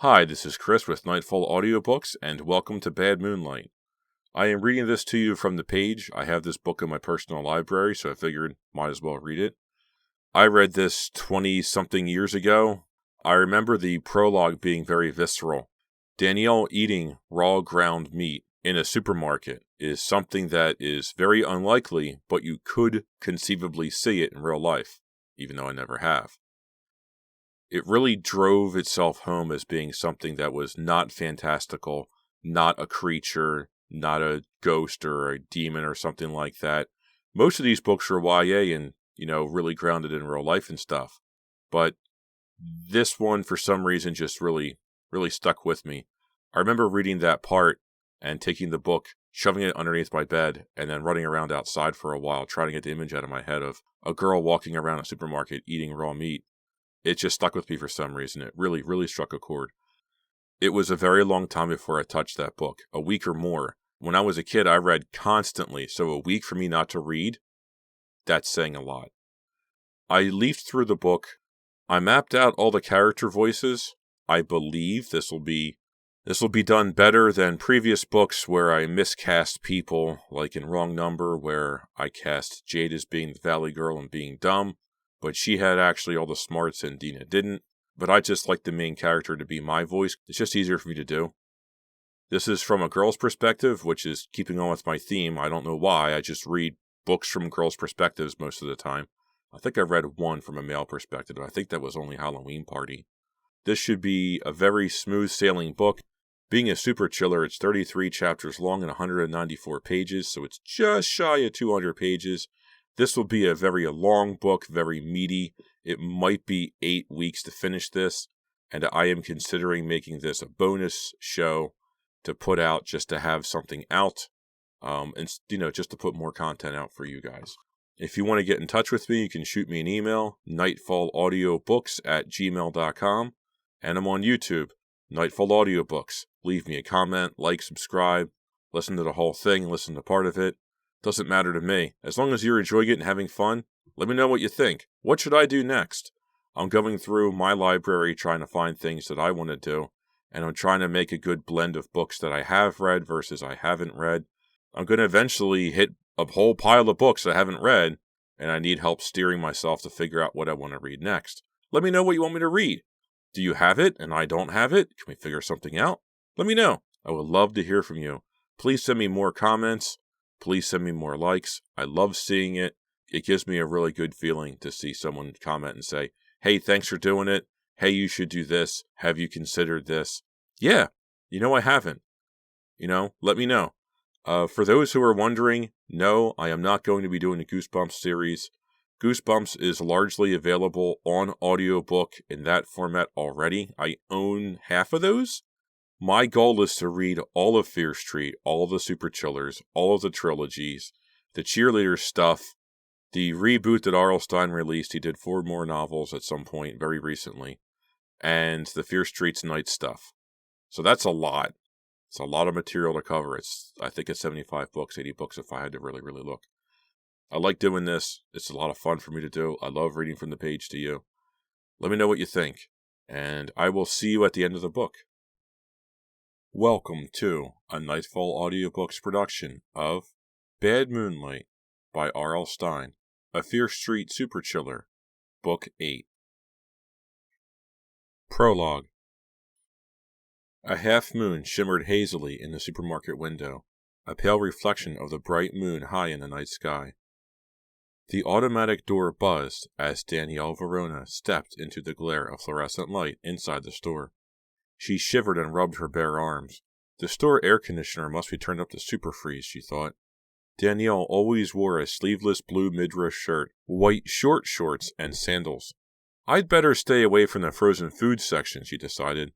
Hi, this is Chris with Nightfall Audiobooks, and welcome to Bad Moonlight. I am reading this to you from the page. I have this book in my personal library, so I figured might as well read it. I read this 20-something years ago. I remember the prologue being very visceral. Danielle eating raw ground meat in a supermarket is something that is very unlikely, but you could conceivably see it in real life, even though I never have. It really drove itself home as being something that was not fantastical, not a creature, not a ghost or a demon or something like that. Most of these books are YA and, really grounded in real life and stuff. But this one, for some reason, just really stuck with me. I remember reading that part and taking the book, shoving it underneath my bed, and then running around outside for a while, trying to get the image out of my head of a girl walking around a supermarket eating raw meat. It just stuck with me for some reason. It really struck a chord. It was a very long time before I touched that book, a week or more. When I was a kid, I read constantly, so a week for me not to read, that's saying a lot. I leafed through the book. I mapped out all the character voices. I believe this will be done better than previous books where I miscast people, like in Wrong Number, where I cast Jade as being the Valley Girl and being dumb. But she had actually all the smarts and Dina didn't. But I just like the main character to be my voice. It's just easier for me to do. This is from a girl's perspective, which is keeping on with my theme. I don't know why. I just read books from girls' perspectives most of the time. I think I read one from a male perspective. I think that was only Halloween Party. This should be a very smooth sailing book. Being a super chiller, it's 33 chapters long and 194 pages, so it's just shy of 200 pages. This will be a very long book, very meaty. It might be 8 weeks to finish this, and I am considering making this a bonus show to put out just to have something out, and just to put more content out for you guys. If you want to get in touch with me, you can shoot me an email, nightfallaudiobooks@gmail.com, and I'm on YouTube, Nightfall Audiobooks. Leave me a comment, like, subscribe, listen to the whole thing, listen to part of it. Doesn't matter to me. As long as you're enjoying it and having fun, let me know what you think. What should I do next? I'm going through my library trying to find things that I want to do, and I'm trying to make a good blend of books that I have read versus I haven't read. I'm going to eventually hit a whole pile of books I haven't read, and I need help steering myself to figure out what I want to read next. Let me know what you want me to read. Do you have it and I don't have it? Can we figure something out? Let me know. I would love to hear from you. Please send me more comments. Please send me more likes. I love seeing it. It gives me a really good feeling to see someone comment and say, hey, thanks for doing it. Hey, you should do this. Have you considered this? Yeah, I haven't. Let me know. For those who are wondering, no, I am not going to be doing the Goosebumps series. Goosebumps is largely available on audiobook in that format already. I own half of those. My goal is to read all of Fear Street, all of the Super Chillers, all of the trilogies, the Cheerleader stuff, the reboot that R.L. Stine released. He did 4 more novels at some point very recently, and the Fear Street's Night stuff. So that's a lot. It's a lot of material to cover. I think it's 75 books, 80 books if I had to really look. I like doing this. It's a lot of fun for me to do. I love reading from the page to you. Let me know what you think, and I will see you at the end of the book. Welcome to a Nightfall Audiobooks production of Bad Moonlight by R.L. Stine, a Fear Street Super Chiller, Book 8. Prologue. A half moon shimmered hazily in the supermarket window, a pale reflection of the bright moon high in the night sky. The automatic door buzzed as Danielle Verona stepped into the glare of fluorescent light inside the store. She shivered and rubbed her bare arms. The store air conditioner must be turned up to super freeze, she thought. Danielle always wore a sleeveless blue midriff shirt, white short shorts, and sandals. I'd better stay away from the frozen food section, she decided.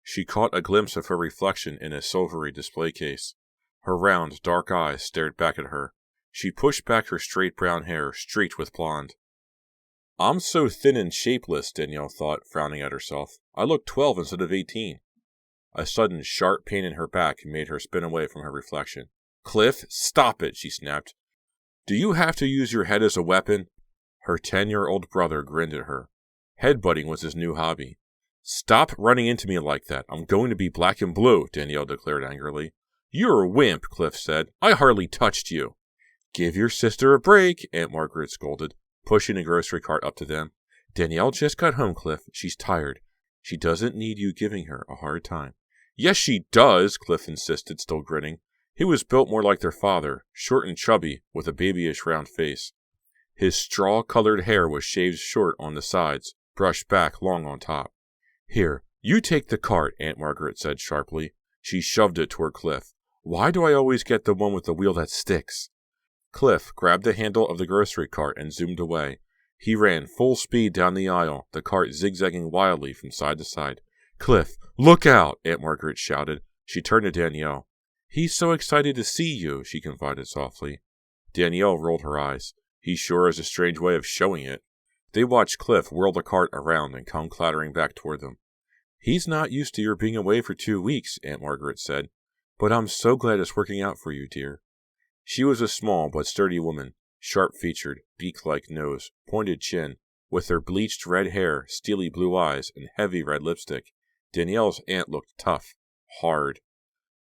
She caught a glimpse of her reflection in a silvery display case. Her round, dark eyes stared back at her. She pushed back her straight brown hair, streaked with blonde. I'm so thin and shapeless, Danielle thought, frowning at herself. I look 12 instead of 18. A sudden sharp pain in her back made her spin away from her reflection. Cliff, stop it, she snapped. Do you have to use your head as a weapon? Her 10-year-old brother grinned at her. Headbutting was his new hobby. Stop running into me like that. I'm going to be black and blue, Danielle declared angrily. You're a wimp, Cliff said. I hardly touched you. Give your sister a break, Aunt Margaret scolded, pushing the grocery cart up to them. Danielle just got home, Cliff. She's tired. She doesn't need you giving her a hard time. Yes, she does, Cliff insisted, still grinning. He was built more like their father, short and chubby, with a babyish round face. His straw-colored hair was shaved short on the sides, brushed back long on top. Here, you take the cart, Aunt Margaret said sharply. She shoved it toward Cliff. Why do I always get the one with the wheel that sticks? Cliff grabbed the handle of the grocery cart and zoomed away. He ran full speed down the aisle, the cart zigzagging wildly from side to side. Cliff, look out, Aunt Margaret shouted. She turned to Danielle. He's so excited to see you, she confided softly. Danielle rolled her eyes. He sure has a strange way of showing it. They watched Cliff whirl the cart around and come clattering back toward them. He's not used to your being away for 2 weeks, Aunt Margaret said. But I'm so glad it's working out for you, dear. She was a small but sturdy woman, sharp-featured, beak-like nose, pointed chin, with her bleached red hair, steely blue eyes, and heavy red lipstick. Danielle's aunt looked tough, hard.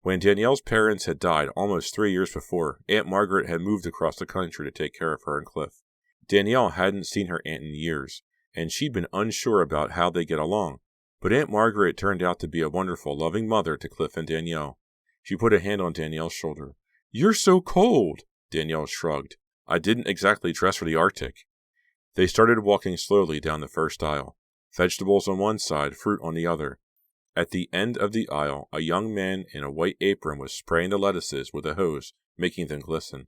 When Danielle's parents had died almost 3 years before, Aunt Margaret had moved across the country to take care of her and Cliff. Danielle hadn't seen her aunt in years, and she'd been unsure about how they get along. But Aunt Margaret turned out to be a wonderful, loving mother to Cliff and Danielle. She put a hand on Danielle's shoulder. You're so cold, Danielle shrugged. I didn't exactly dress for the Arctic. They started walking slowly down the first aisle, vegetables on one side, fruit on the other. At the end of the aisle, a young man in a white apron was spraying the lettuces with a hose, making them glisten.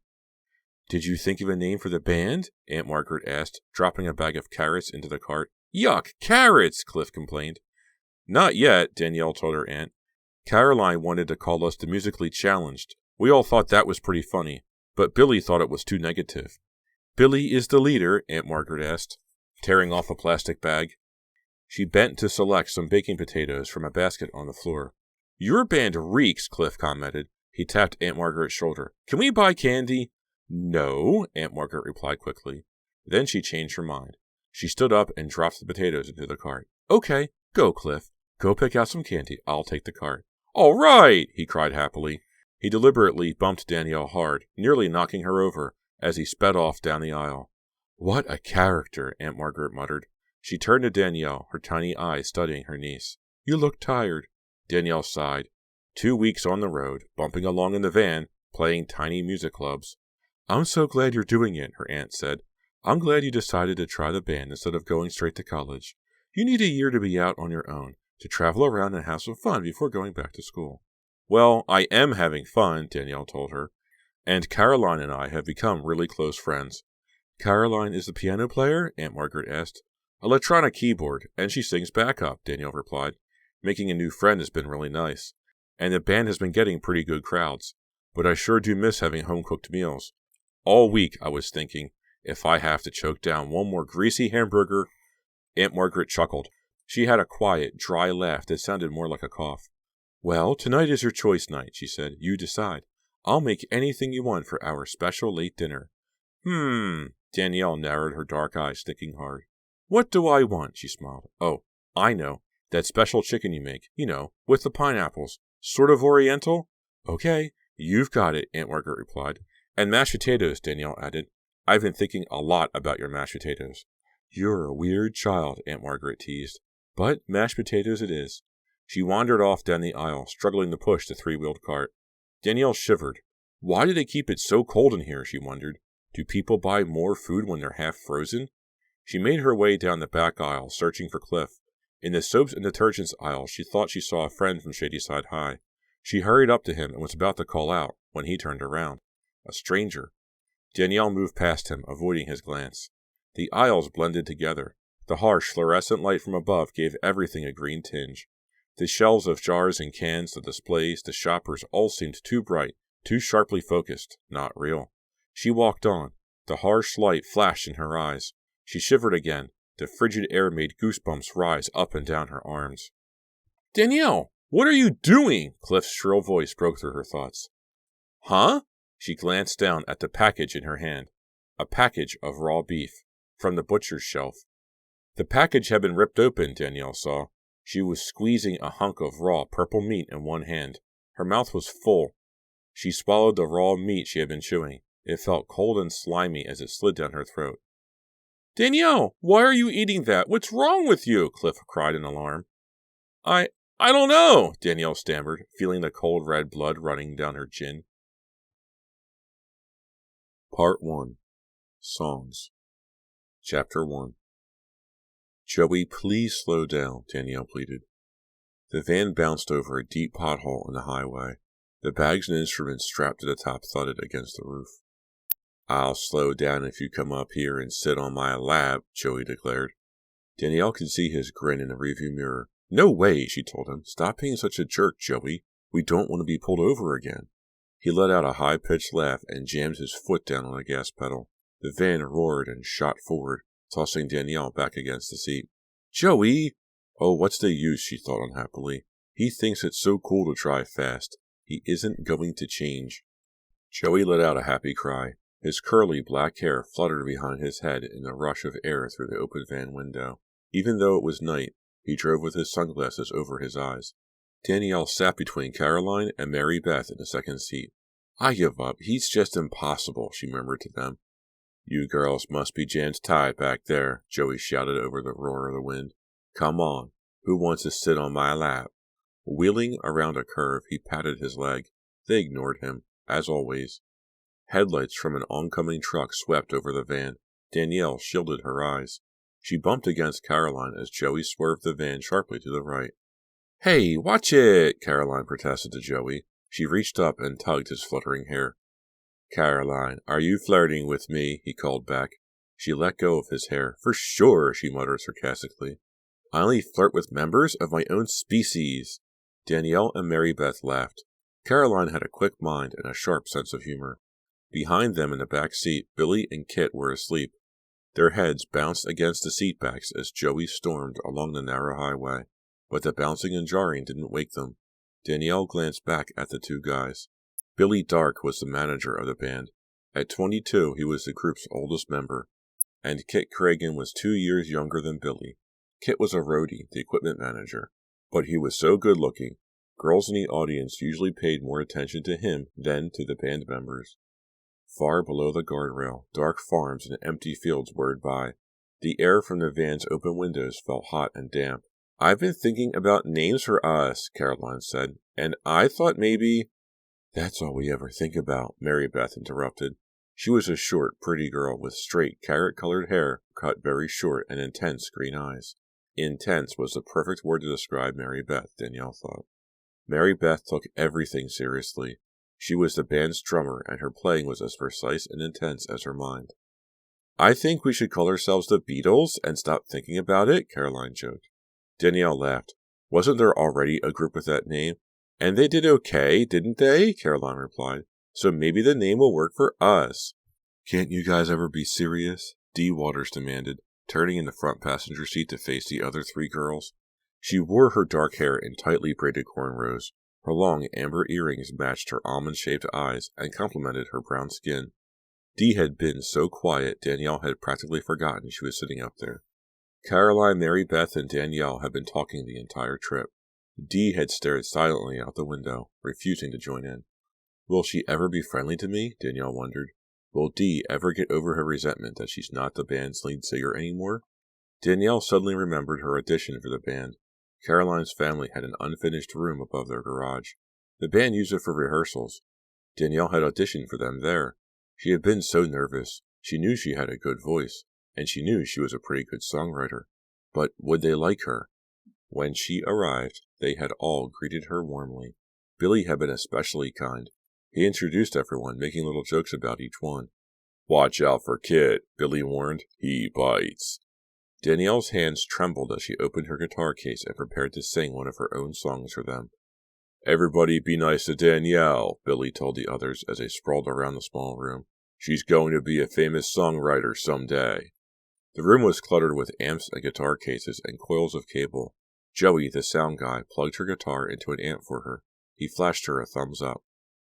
Did you think of a name for the band? Aunt Margaret asked, dropping a bag of carrots into the cart. Yuck, carrots, Cliff complained. Not yet, Danielle told her aunt. Caroline wanted to call us the musically challenged. We all thought that was pretty funny, but Billy thought it was too negative. Billy is the leader, Aunt Margaret asked, tearing off a plastic bag. She bent to select some baking potatoes from a basket on the floor. Your band reeks, Cliff commented. He tapped Aunt Margaret's shoulder. Can we buy candy? No, Aunt Margaret replied quickly. Then she changed her mind. She stood up and dropped the potatoes into the cart. Okay, go, Cliff. Go pick out some candy. I'll take the cart. All right, he cried happily. He deliberately bumped Danielle hard, nearly knocking her over, as he sped off down the aisle. What a character, Aunt Margaret muttered. She turned to Danielle, her tiny eyes studying her niece. You look tired. Danielle sighed. 2 weeks on the road, bumping along in the van, playing tiny music clubs. I'm so glad you're doing it, her aunt said. I'm glad you decided to try the band instead of going straight to college. You need a year to be out on your own, to travel around and have some fun before going back to school. Well, I am having fun, Danielle told her, and Caroline and I have become really close friends. Caroline is the piano player? Aunt Margaret asked. Electronic keyboard, and she sings backup, Danielle replied. Making a new friend has been really nice, and the band has been getting pretty good crowds, but I sure do miss having home-cooked meals. All week I was thinking, if I have to choke down one more greasy hamburger... Aunt Margaret chuckled. She had a quiet, dry laugh that sounded more like a cough. Well, tonight is your choice night, she said. You decide. I'll make anything you want for our special late dinner. Danielle narrowed her dark eyes, thinking hard. What do I want? She smiled. Oh, I know. That special chicken you make, with the pineapples. Sort of oriental? Okay, you've got it, Aunt Margaret replied. And mashed potatoes, Danielle added. I've been thinking a lot about your mashed potatoes. You're a weird child, Aunt Margaret teased. But mashed potatoes it is. She wandered off down the aisle, struggling to push the 3-wheeled cart. Danielle shivered. Why do they keep it so cold in here, she wondered. Do people buy more food when they're half frozen? She made her way down the back aisle, searching for Cliff. In the soaps and detergents aisle, she thought she saw a friend from Shadyside High. She hurried up to him and was about to call out, when he turned around. A stranger. Danielle moved past him, avoiding his glance. The aisles blended together. The harsh, fluorescent light from above gave everything a green tinge. The shelves of jars and cans, the displays, the shoppers all seemed too bright, too sharply focused, not real. She walked on. The harsh light flashed in her eyes. She shivered again. The frigid air made goosebumps rise up and down her arms. Danielle, what are you doing? Cliff's shrill voice broke through her thoughts. Huh? She glanced down at the package in her hand. A package of raw beef, from the butcher's shelf. The package had been ripped open, Danielle saw. She was squeezing a hunk of raw purple meat in one hand. Her mouth was full. She swallowed the raw meat she had been chewing. It felt cold and slimy as it slid down her throat. "Danielle, why are you eating that? What's wrong with you?" Cliff cried in alarm. I don't know," Danielle stammered, feeling the cold red blood running down her chin. Part 1. Songs. Chapter 1. "Joey, please slow down," Danielle pleaded. The van bounced over a deep pothole in the highway. The bags and instruments strapped to the top thudded against the roof. "I'll slow down if you come up here and sit on my lap," Joey declared. Danielle could see his grin in the rearview mirror. "No way," she told him. "Stop being such a jerk, Joey. We don't want to be pulled over again." He let out a high-pitched laugh and jammed his foot down on the gas pedal. The van roared and shot forward, tossing Danielle back against the seat. "Joey!" "Oh, what's the use?" she thought unhappily. "He thinks it's so cool to drive fast. He isn't going to change." Joey let out a happy cry. His curly black hair fluttered behind his head in the rush of air through the open van window. Even though it was night, he drove with his sunglasses over his eyes. Danielle sat between Caroline and Mary Beth in the second seat. "I give up. He's just impossible," she murmured to them. "You girls must be jammed tight back there," Joey shouted over the roar of the wind. "Come on. Who wants to sit on my lap?" Wheeling around a curve, he patted his leg. They ignored him, as always. Headlights from an oncoming truck swept over the van. Danielle shielded her eyes. She bumped against Caroline as Joey swerved the van sharply to the right. "Hey, watch it!" Caroline protested to Joey. She reached up and tugged his fluttering hair. "Caroline, are you flirting with me?" he called back. She let go of his hair. "For sure," she muttered sarcastically. "I only flirt with members of my own species." Danielle and Mary Beth laughed. Caroline had a quick mind and a sharp sense of humor. Behind them in the back seat, Billy and Kit were asleep. Their heads bounced against the seat backs as Joey stormed along the narrow highway, but the bouncing and jarring didn't wake them. Danielle glanced back at the two guys. Billy Dark was the manager of the band. At 22, he was the group's oldest member, and Kit Cragen was 2 years younger than Billy. Kit was a roadie, the equipment manager, but he was so good-looking, girls in the audience usually paid more attention to him than to the band members. Far below the guardrail, dark farms and empty fields whirred by. The air from the van's open windows felt hot and damp. "I've been thinking about names for us," Caroline said, "and I thought maybe—" "That's all we ever think about," Mary Beth interrupted. She was a short, pretty girl with straight, carrot-colored hair cut very short and intense green eyes. Intense was the perfect word to describe Mary Beth, Danielle thought. Mary Beth took everything seriously. She was the band's drummer, and her playing was as precise and intense as her mind. "I think we should call ourselves the Beatles and stop thinking about it," Caroline joked. Danielle laughed. "Wasn't there already a group with that name?" "And they did okay, didn't they?" Caroline replied. "So maybe the name will work for us." "Can't you guys ever be serious?" Dee Waters demanded, turning in the front passenger seat to face the other three girls. She wore her dark hair in tightly braided cornrows. Her long amber earrings matched her almond-shaped eyes and complemented her brown skin. Dee had been so quiet, Danielle had practically forgotten she was sitting up there. Caroline, Mary Beth, and Danielle had been talking the entire trip. Dee had stared silently out the window, refusing to join in. Will she ever be friendly to me? Danielle wondered. Will Dee ever get over her resentment that she's not the band's lead singer anymore? Danielle suddenly remembered her audition for the band. Caroline's family had an unfinished room above their garage. The band used it for rehearsals. Danielle had auditioned for them there. She had been so nervous. She knew she had a good voice, and she knew she was a pretty good songwriter. But would they like her? When she arrived, they had all greeted her warmly. Billy had been especially kind. He introduced everyone, making little jokes about each one. "Watch out for Kit," Billy warned. "He bites." Danielle's hands trembled as she opened her guitar case and prepared to sing one of her own songs for them. "Everybody be nice to Danielle," Billy told the others as they sprawled around the small room. "She's going to be a famous songwriter someday." The room was cluttered with amps and guitar cases and coils of cable. Joey, the sound guy, plugged her guitar into an amp for her. He flashed her a thumbs up.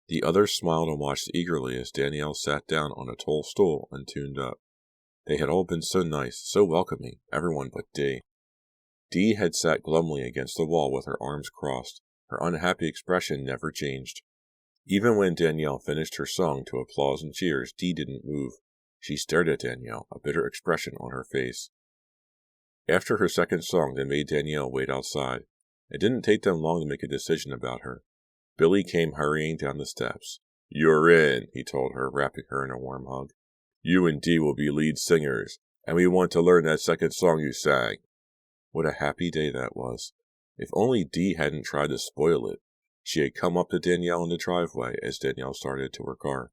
The others smiled and watched eagerly as Danielle sat down on a tall stool and tuned up. They had all been so nice, so welcoming, everyone but Dee. Dee had sat glumly against the wall with her arms crossed. Her unhappy expression never changed. Even when Danielle finished her song to applause and cheers, Dee didn't move. She stared at Danielle, a bitter expression on her face. After her second song, they made Danielle wait outside. It didn't take them long to make a decision about her. Billy came hurrying down the steps. "You're in," he told her, wrapping her in a warm hug. "You and Dee will be lead singers, and we want to learn that second song you sang." What a happy day that was. If only Dee hadn't tried to spoil it. She had come up to Danielle in the driveway as Danielle started to her car.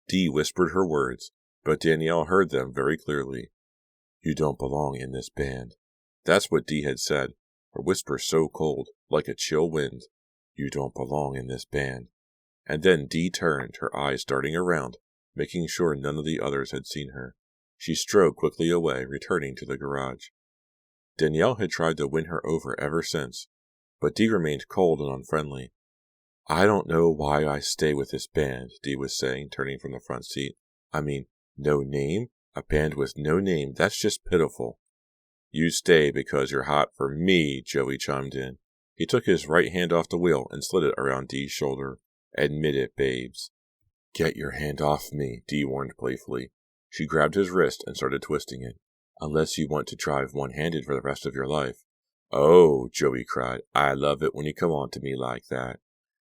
Dee whispered her words, but Danielle heard them very clearly. "You don't belong in this band." That's what Dee had said, her whisper so cold, like a chill wind. "You don't belong in this band." And then Dee turned, her eyes darting around, making sure none of the others had seen her. She strode quickly away, returning to the garage. Danielle had tried to win her over ever since, but Dee remained cold and unfriendly. "I don't know why I stay with this band," Dee was saying, turning from the front seat. "I mean, no name? A band with no name, that's just pitiful." "You stay because you're hot for me," Joey chimed in. He took his right hand off the wheel and slid it around Dee's shoulder. "Admit it, babes." "Get your hand off me," Dee warned playfully. She grabbed his wrist and started twisting it. "Unless you want to drive one-handed for the rest of your life." "Oh," Joey cried, "I love it when you come on to me like that."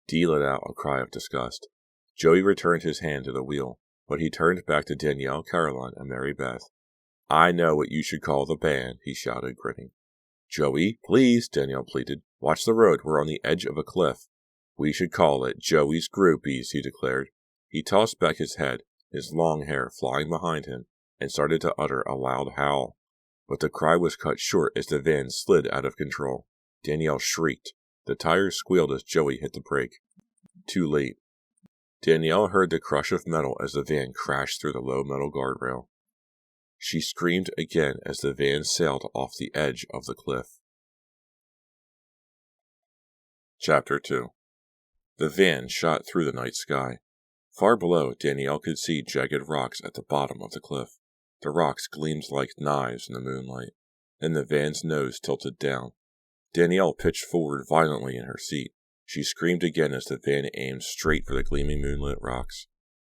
Dee let out a cry of disgust. Joey returned his hand to the wheel, but he turned back to Danielle, Caroline, and Mary Beth. "I know what you should call the band," he shouted, grinning. "Joey, please," Danielle pleaded. "Watch the road. We're on the edge of a cliff." "We should call it Joey's Groupies," he declared. He tossed back his head, his long hair flying behind him, and started to utter a loud howl. But the cry was cut short as the van slid out of control. Danielle shrieked. The tires squealed as Joey hit the brake. Too late. Danielle heard the crush of metal as the van crashed through the low metal guardrail. She screamed again as the van sailed off the edge of the cliff. Chapter 2. The van shot through the night sky. Far below, Danielle could see jagged rocks at the bottom of the cliff. The rocks gleamed like knives in the moonlight. Then the van's nose tilted down. Danielle pitched forward violently in her seat. She screamed again as the van aimed straight for the gleaming moonlit rocks.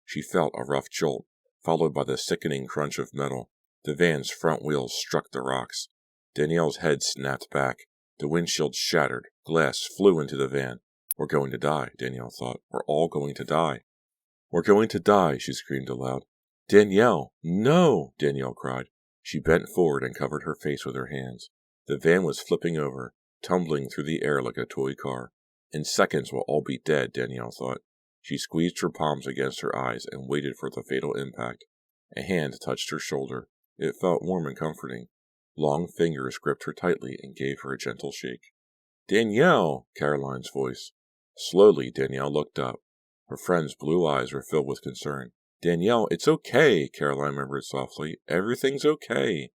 She felt a rough jolt, followed by the sickening crunch of metal. The van's front wheels struck the rocks. Danielle's head snapped back. The windshield shattered. Glass flew into the van. "We're going to die," Danielle thought. "We're all going to die." "We're going to die," she screamed aloud. "Danielle! No!" Danielle cried. She bent forward and covered her face with her hands. The van was flipping over, tumbling through the air like a toy car. In seconds we'll all be dead, Danielle thought. She squeezed her palms against her eyes and waited for the fatal impact. A hand touched her shoulder. It felt warm and comforting. Long fingers gripped her tightly and gave her a gentle shake. "Danielle!" Caroline's voice. Slowly, Danielle looked up. Her friend's blue eyes were filled with concern. "Danielle, it's okay," Caroline murmured softly. "Everything's okay."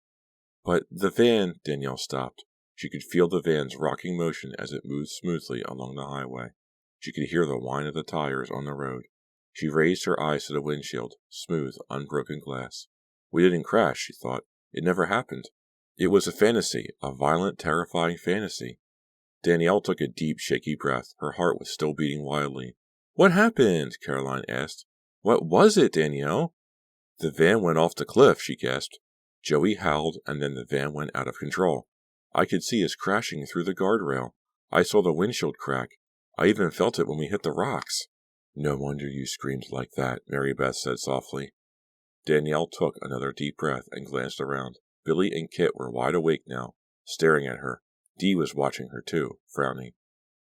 "But the van—" Danielle stopped. She could feel the van's rocking motion as it moved smoothly along the highway. She could hear the whine of the tires on the road. She raised her eyes to the windshield, smooth, unbroken glass. "We didn't crash," she thought. "It never happened. It was a fantasy, a violent, terrifying fantasy." Danielle took a deep, shaky breath. Her heart was still beating wildly. "What happened?" Caroline asked. "What was it, Danielle?" "The van went off the cliff," she gasped. Joey howled, and then the van went out of control. I could see us crashing through the guardrail. I saw the windshield crack. I even felt it when we hit the rocks." "No wonder you screamed like that," Mary Beth said softly. Danielle took another deep breath and glanced around. Billy and Kit were wide awake now, staring at her. Dee was watching her too, frowning.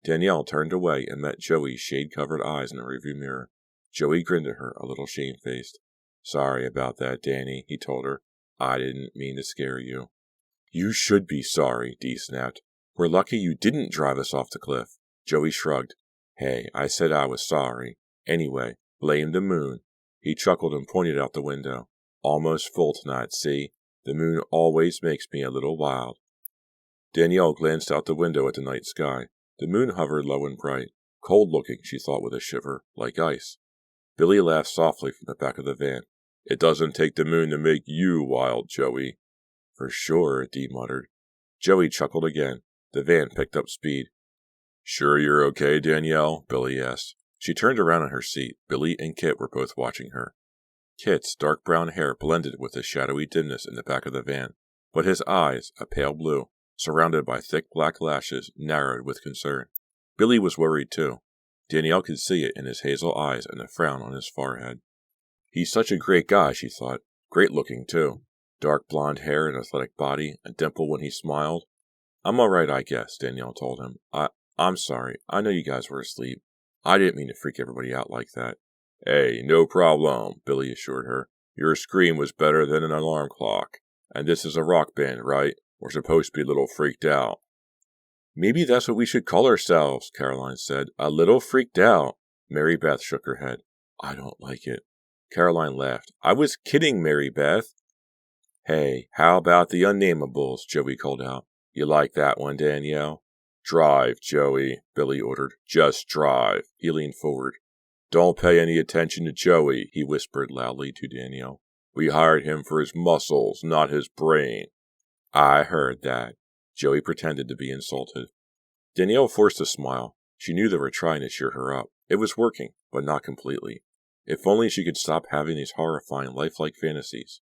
Danielle turned away and met Joey's shade-covered eyes in the rearview mirror. Joey grinned at her, a little shamefaced. "Sorry about that, Danny," he told her. "I didn't mean to scare you." "You should be sorry," Dee snapped. "We're lucky you didn't drive us off the cliff." Joey shrugged. "Hey, I said I was sorry. Anyway, blame the moon." He chuckled and pointed out the window. "Almost full tonight, see? The moon always makes me a little wild." Danielle glanced out the window at the night sky. The moon hovered low and bright. Cold-looking, she thought with a shiver, like ice. Billy laughed softly from the back of the van. "It doesn't take the moon to make you wild, Joey." "For sure," Dee muttered. Joey chuckled again. The van picked up speed. "Sure you're okay, Danielle?" Billy asked. She turned around in her seat. Billy and Kit were both watching her. Kit's dark brown hair blended with the shadowy dimness in the back of the van, but his eyes, a pale blue, surrounded by thick black lashes, narrowed with concern. Billy was worried too. Danielle could see it in his hazel eyes and the frown on his forehead. He's such a great guy, she thought. Great looking too. Dark blonde hair and athletic body, a dimple when he smiled. "I'm all right, I guess," Danielle told him. I'm sorry. I know you guys were asleep. I didn't mean to freak everybody out like that." "Hey, no problem," Billy assured her. "Your scream was better than an alarm clock. And this is a rock band, right? We're supposed to be a little freaked out." "Maybe that's what we should call ourselves," Caroline said. "A little freaked out." Mary Beth shook her head. "I don't like it." Caroline laughed. "I was kidding, Mary Beth." "Hey, how about the unnamables?" Joey called out. "You like that one, Danielle?" "Drive, Joey," Billy ordered. "Just drive." He leaned forward. "Don't pay any attention to Joey," he whispered loudly to Danielle. "We hired him for his muscles, not his brain." "I heard that." Joey pretended to be insulted. Danielle forced a smile. She knew they were trying to cheer her up. It was working, but not completely. If only she could stop having these horrifying lifelike fantasies.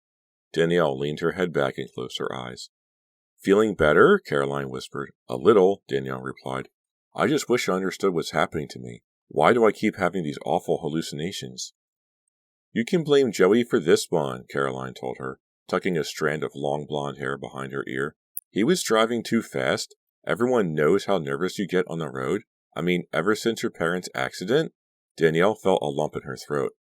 Danielle leaned her head back and closed her eyes. "Feeling better?" Caroline whispered. "A little," Danielle replied. "I just wish I understood what's happening to me. Why do I keep having these awful hallucinations?" "You can blame Joey for this one," Caroline told her, tucking a strand of long blonde hair behind her ear. "He was driving too fast. Everyone knows how nervous you get on the road. I mean, ever since your parents' accident?" Danielle felt a lump in her throat.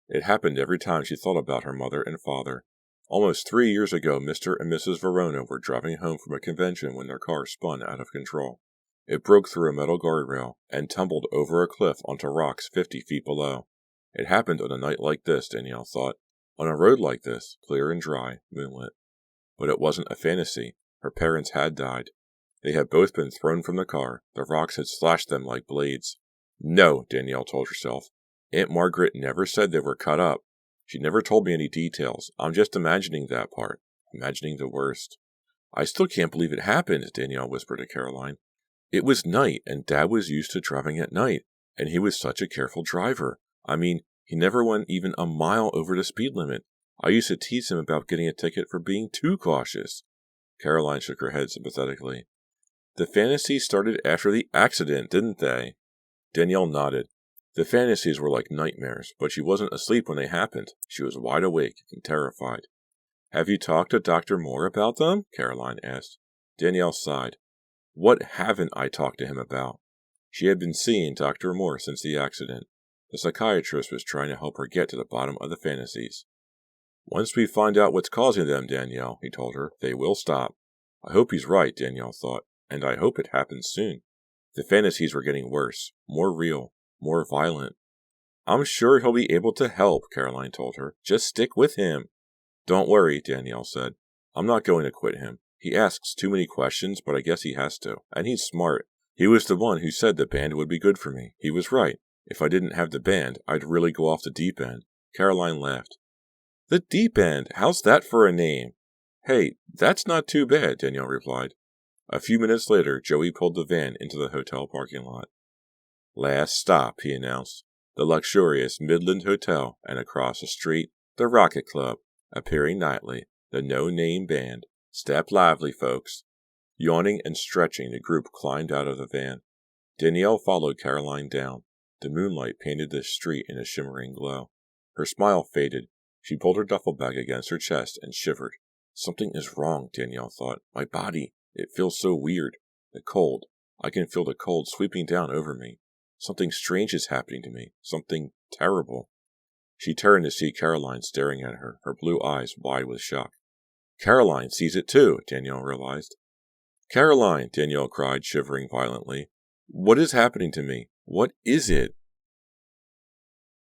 It happened every time she thought about her mother and father. Almost 3 years ago, Mr. and Mrs. Verona were driving home from a convention when their car spun out of control. It broke through a metal guardrail and tumbled over a cliff onto rocks 50 feet below. It happened on a night like this, Danielle thought. On a road like this, clear and dry, moonlit. But it wasn't a fantasy. Her parents had died. They had both been thrown from the car. The rocks had slashed them like blades. "No," Danielle told herself. "Aunt Margaret never said they were cut up. She never told me any details. I'm just imagining that part. Imagining the worst." "I still can't believe it happened," Danielle whispered to Caroline. "It was night, and Dad was used to driving at night, and he was such a careful driver. I mean, he never went even a mile over the speed limit. I used to tease him about getting a ticket for being too cautious." Caroline shook her head sympathetically. "The fantasies started after the accident, didn't they?" Danielle nodded. The fantasies were like nightmares, but she wasn't asleep when they happened. She was wide awake and terrified. "Have you talked to Dr. Moore about them?" Caroline asked. Danielle sighed. "What haven't I talked to him about?" She had been seeing Dr. Moore since the accident. The psychiatrist was trying to help her get to the bottom of the fantasies. "Once we find out what's causing them, Danielle," he told her, "they will stop." I hope he's right, Danielle thought, and I hope it happens soon. The fantasies were getting worse, more real, more violent. "I'm sure he'll be able to help," Caroline told her. "Just stick with him." "Don't worry," Danielle said. "I'm not going to quit him. He asks too many questions, but I guess he has to. And he's smart. He was the one who said the band would be good for me. He was right. If I didn't have the band, I'd really go off the deep end." Caroline laughed. "The deep end? How's that for a name?" "Hey, that's not too bad," Danielle replied. A few minutes later, Joey pulled the van into the hotel parking lot. "Last stop," he announced. The luxurious Midland Hotel, and across the street, the Rocket Club, appearing nightly, the no-name band. "Step lively, folks." Yawning and stretching, the group climbed out of the van. Danielle followed Caroline down. The moonlight painted the street in a shimmering glow. Her smile faded. She pulled her duffel bag against her chest and shivered. Something is wrong, Danielle thought. My body, it feels so weird. The cold. I can feel the cold sweeping down over me. Something strange is happening to me. Something terrible. She turned to see Caroline staring at her, her blue eyes wide with shock. Caroline sees it too, Danielle realized. "Caroline!" Danielle cried, shivering violently. "What is happening to me? What is it?"